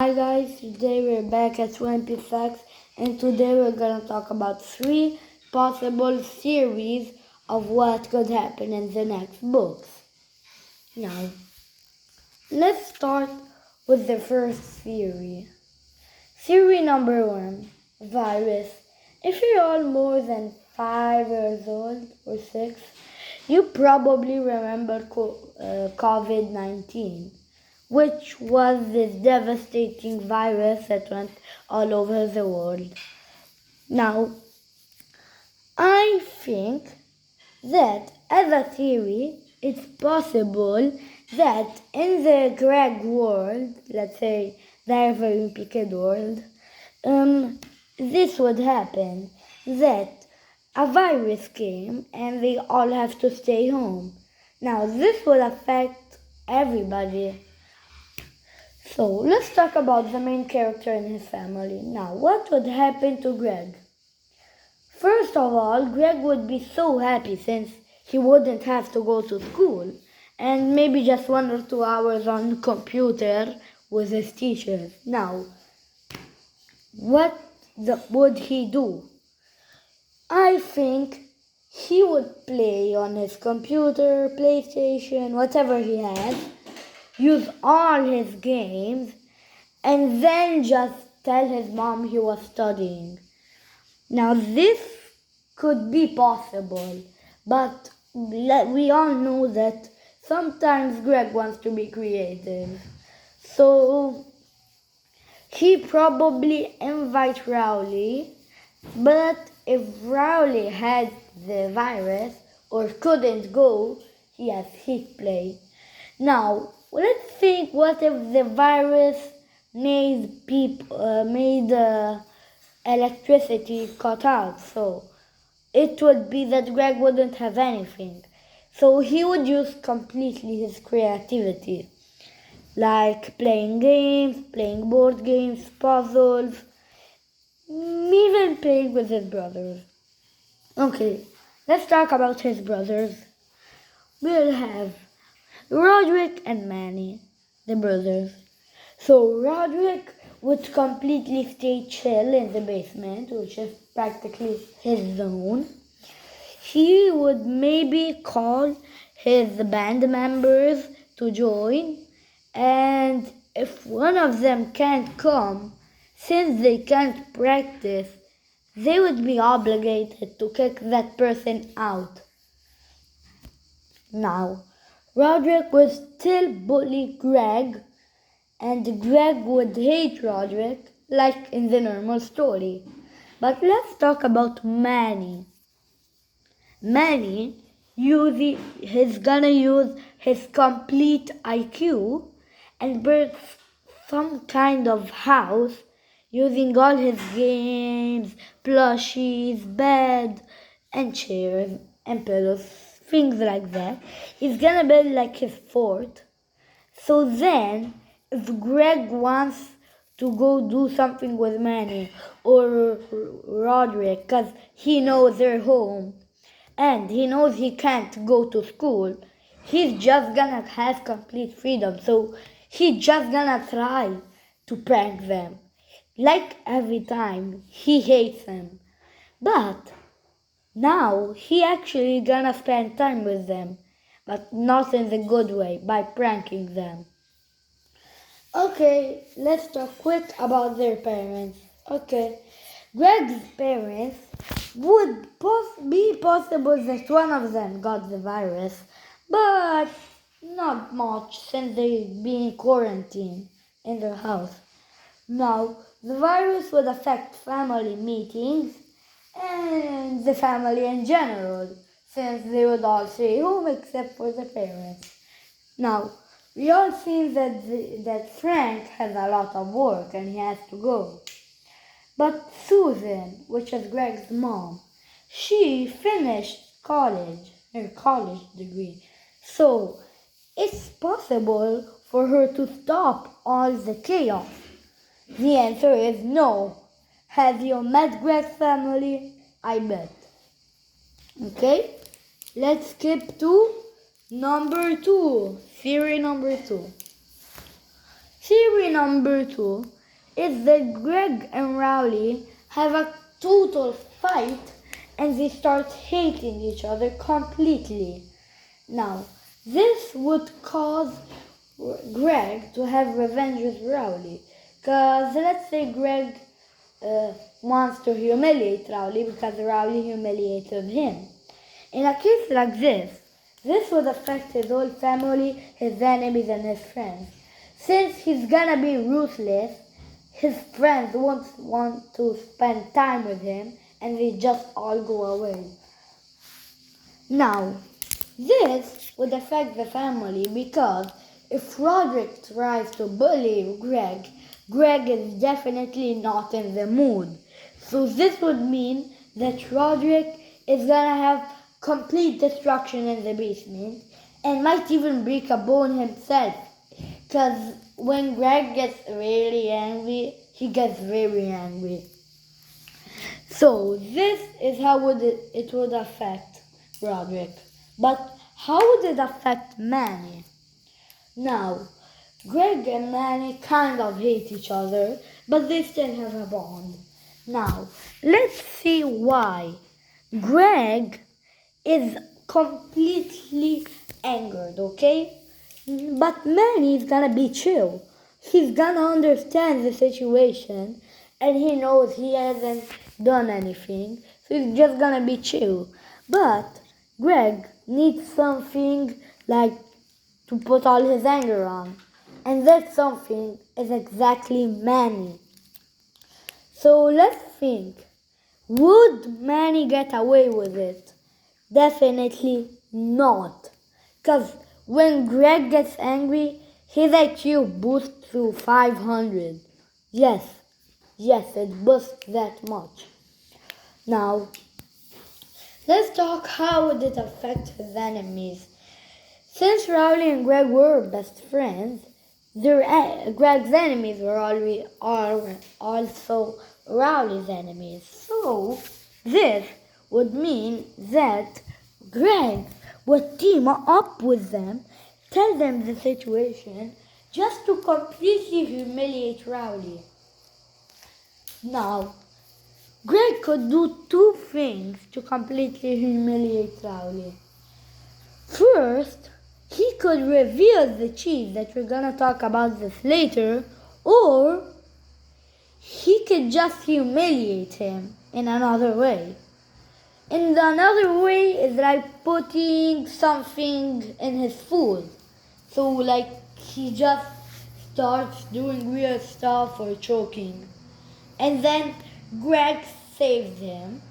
Hi guys, today we're back at wimpy Facts, and today we're gonna talk about 3 possible theories of what could happen in the next books. Now, let's start with the first theory. Theory number 1, virus. If you're all more than 5 years old or 6, you probably remember COVID-19, which was this devastating virus that went all over the world. Now, I think that as a theory, it's possible that in the Greg world, let's say the very wimpy world, this would happen, that a virus came and they all have to stay home. Now, this would affect everybody. So, let's talk about the main character and his family. Now, what would happen to Greg? First of all, Greg would be so happy since he wouldn't have to go to school and maybe just 1 or 2 hours on the computer with his teachers. Now, what would he do? I think he would play on his computer, PlayStation, whatever he has, use all his games, and then just tell his mom he was studying. Now this could be possible, but we all know that sometimes Greg wants to be creative. So he probably invite Rowley, but if Rowley had the virus or couldn't go, he'd play. Now, let's think what if the virus made electricity cut out. So it would be that Greg wouldn't have anything. So he would use completely his creativity, like playing games, playing board games, puzzles, even playing with his brothers. Okay, let's talk about his brothers. We'll have Roderick and Manny, the brothers. So Roderick would completely stay chill in the basement, which is practically his zone. He would maybe call his band members to join, and if one of them can't come, since they can't practice, they would be obligated to kick that person out. Now, Roderick would still bully Greg, and Greg would hate Roderick like in the normal story. But let's talk about Manny. Manny he's gonna use his complete IQ and build some kind of house using all his games, plushies, bed, and chairs and pillows, things like that. He's gonna build like his fort. So then, if Greg wants to go do something with Manny or Roderick, because he knows they're home and he knows he can't go to school, he's just gonna have complete freedom. So he's just gonna try to prank them. Like every time, he hates them. But now he actually gonna spend time with them, but not in the good way, by pranking them. Okay, let's talk quick about their parents. Okay, Greg's parents would be possible that one of them got the virus, but not much since they'd be in quarantine in their house. Now, the virus would affect family meetings and the family in general, since they would all stay home except for the parents. Now, we all see that Frank has a lot of work and he has to go. But Susan, which is Greg's mom, she finished college, her college degree. So, it's possible for her to stop all the chaos. The answer is no. Have you met Greg's family? I bet. Okay, let's skip to number 2. Theory number 2. Theory number 2 is that Greg and Rowley have a total fight and they start hating each other completely. Now, this would cause Greg to have revenge with Rowley. Because let's say Greg wants to humiliate Rowley because Rowley humiliated him. In a case like this would affect his whole family, his enemies, and his friends. Since he's gonna be ruthless, his friends won't want to spend time with him and they just all go away. Now, this would affect the family because if Roderick tries to bully Greg, Greg is definitely not in the mood. So this would mean that Roderick is gonna have complete destruction in the basement and might even break a bone himself. Because when Greg gets really angry, he gets very angry. So this is how it would affect Roderick. But how would it affect Manny? Now, Greg and Manny kind of hate each other, but they still have a bond. Now, let's see why. Greg is completely angered, okay? But Manny is gonna be chill. He's gonna understand the situation and he knows he hasn't done anything, so he's just gonna be chill. But Greg needs something like to put all his anger on, and that something is exactly Manny. So let's think. Would Manny get away with it? Definitely not. Because when Greg gets angry, his IQ boosts to 500. Yes, it boosts that much. Now, let's talk how would it affect his enemies. Since Rowley and Greg were best friends, Greg's enemies were also Rowley's enemies. So, this would mean that Greg would team up with them, tell them the situation, just to completely humiliate Rowley. Now, Greg could do two things to completely humiliate Rowley. First, he could reveal the cheese that we're gonna talk about this later, or he could just humiliate him in another way. And another way is like putting something in his food. So like he just starts doing weird stuff or choking. And then Greg saves him.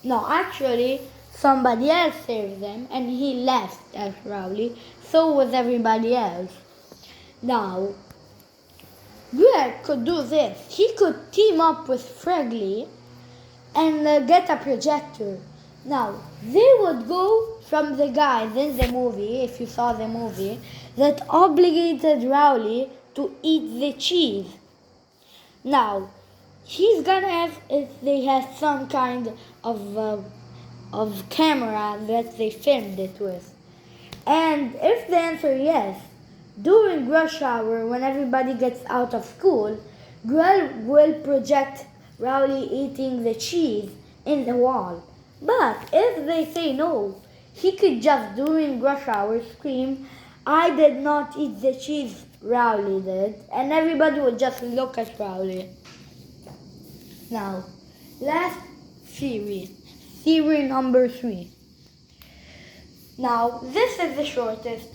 No, actually, somebody else saved them and he left at Rowley. So was everybody else. Now, Greg could do this. He could team up with Fregley and get a projector. Now, they would go from the guys in the movie, if you saw the movie, that obligated Rowley to eat the cheese. Now, he's gonna ask if they have some kind of camera that they filmed it with. And if the answer is yes, during rush hour when everybody gets out of school, Greg will project Rowley eating the cheese in the wall. But if they say no, he could just during rush hour scream, "I did not eat the cheese, Rowley did," and everybody would just look at Rowley. Now, last theory. Theory number 3. Now, this is the shortest.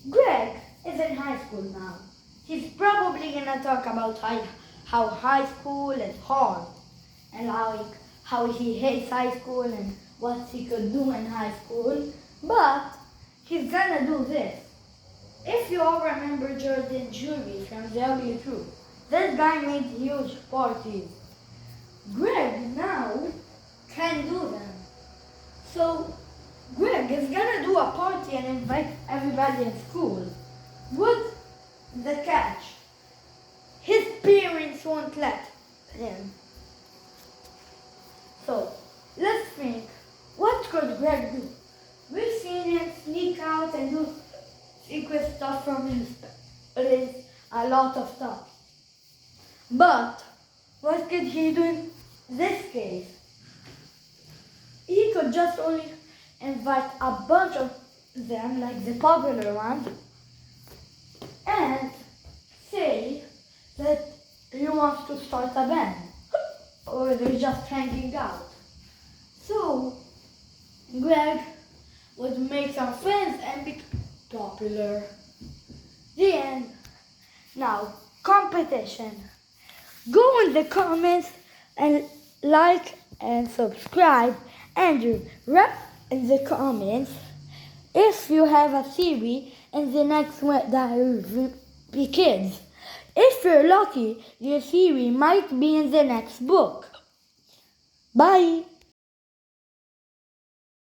Greg is in high school now. He's probably gonna talk about how high school is hard and how he hates high school and what he could do in high school. But he's gonna do this. If you all remember Jordan Jury from The Ugly Truth, this guy made huge parties. Greg now can do them. So Greg is gonna do a party and invite everybody in school. What's the catch? His parents won't let him. So let's think. What could Greg do? We've seen him sneak out and do secret stuff from his a lot of stuff. But what could he do in this case? He could just only invite a bunch of them, like the popular ones, and say that he wants to start a band, or they're just hanging out. So Greg would make some friends and be popular. The end. Now, competition. Go in the comments and like and subscribe, and write in the comments if you have a theory in the next one that will be kids. If you're lucky, your theory might be in the next book. Bye!